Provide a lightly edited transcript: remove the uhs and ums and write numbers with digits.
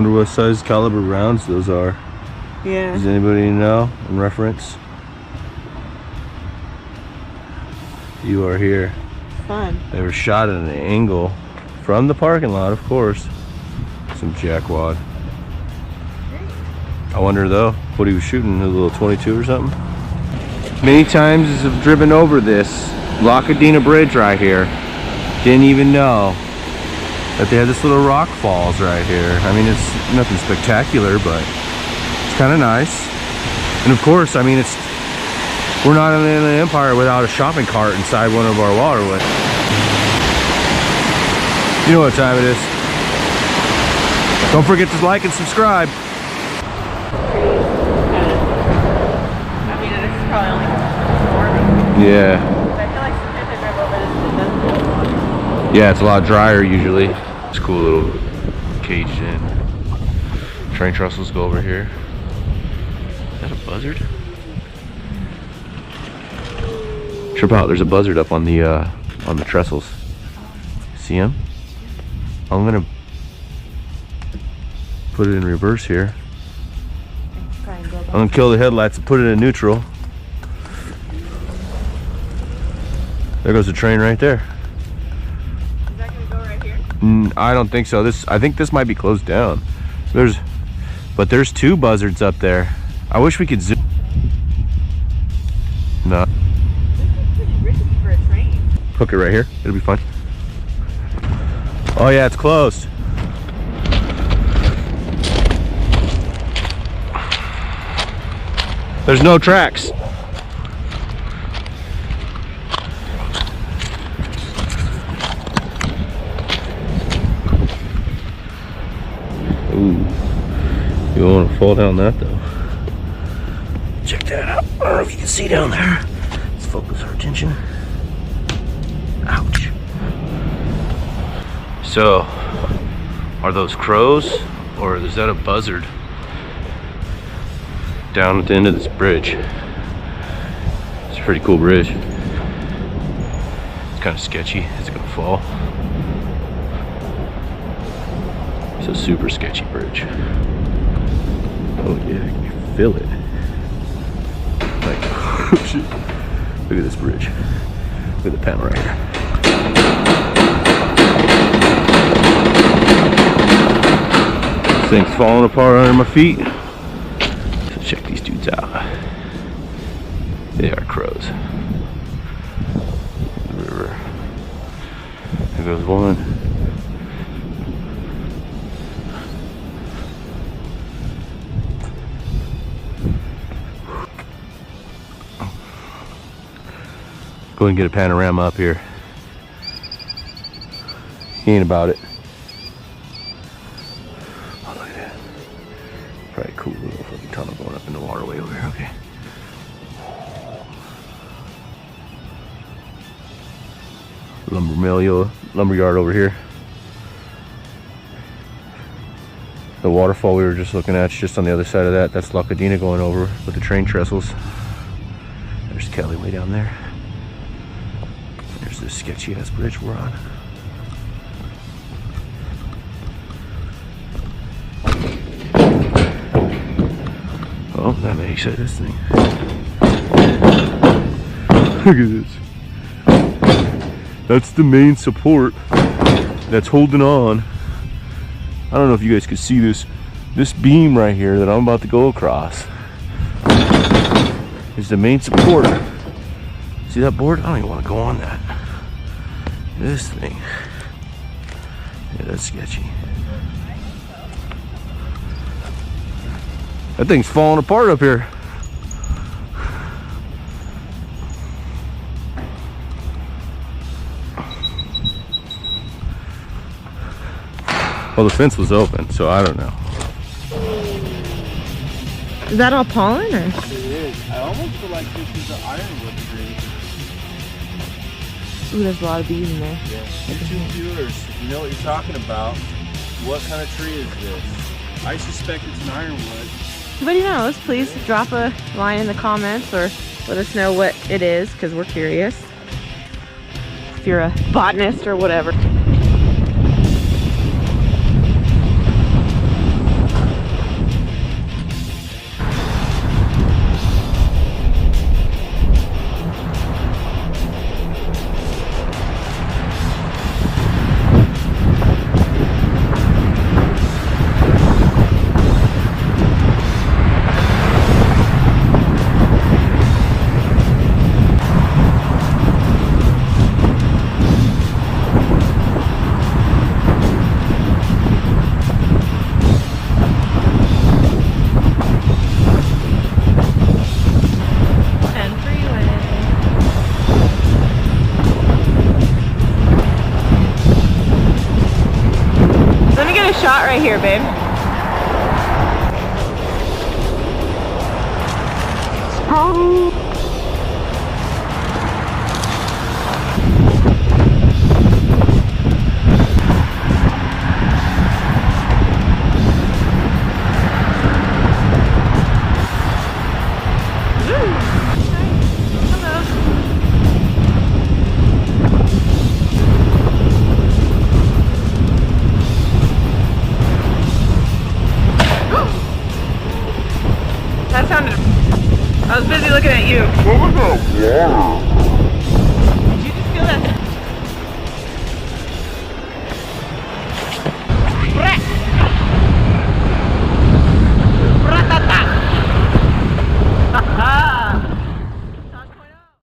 Wonder what size caliber rounds those are. Yeah. Does anybody know in reference? You are here. Fun. They were shot at an angle from the parking lot, of course. Some jackwad. I wonder though what he was shooting, a little 22 or something. Many times as I've driven over this Lockadena Bridge right here, didn't even know that they had this little rock falls right here. I mean, it's nothing spectacular, but it's kind of nice. And of course, I mean, we're not in the Empire without a shopping cart inside one of our waterways. You know what time it is. Don't forget to like and subscribe. I mean, it's probably only morning. Yeah. I feel like sometimes I drive over this and it doesn't. Yeah, it's a lot drier usually. It's a cool little caged in. Train trestles go over here. Is that a buzzard? Trip out, there's a buzzard up on the trestles. See him? I'm gonna put it in reverse here. I'm gonna kill the headlights and put it in neutral. There goes the train right there. Is that gonna go right here? I don't think so. I think this might be closed down. But there's two buzzards up there. I wish we could zoom. No. This is pretty risky for a train. Hook it right here. It'll be fine. Oh yeah, it's closed. There's no tracks. Ooh, you don't want to fall down that though. Check that out. I don't know if you can see down there. Let's focus our attention. Ouch. So, are those crows or is that a buzzard down at the end of this bridge? It's a pretty cool bridge. It's kind of sketchy. It's gonna fall. It's a super sketchy bridge. Oh yeah, I can feel it. Like, oh shit. Look at this bridge. Look at the panel right here. This thing's falling apart under my feet. So check these dudes out. They are crows. The river. There goes one. Go ahead and get a panorama up here. He ain't about it. Oh, look at that. Probably a cool little fucking tunnel going up in the waterway over here. Okay. Lumberyard over here. The waterfall we were just looking at is just on the other side of that. That's Lockadena going over with the train trestles. There's Kelly way down there. There's this sketchy ass bridge we're on. Oh, that may excite this thing. Look at this. That's the main support that's holding on. I don't know if you guys could see this. This beam right here that I'm about to go across is the main support. See that board? I don't even want to go on that. This thing. Yeah, that's sketchy. That thing's falling apart up here. Well, the fence was open, so I don't know. Is that all pollen or? It is. I almost feel like this is an ironwood tree. Ooh, there's a lot of bees in there. Yeah. YouTube viewers, if you know what you're talking about, what kind of tree is this? I suspect it's an ironwood. Anybody knows, please drop a line in the comments or let us know what it is, because we're curious. If you're a botanist or whatever. shot right here, babe. That sounded... I was busy looking at you. What was that water?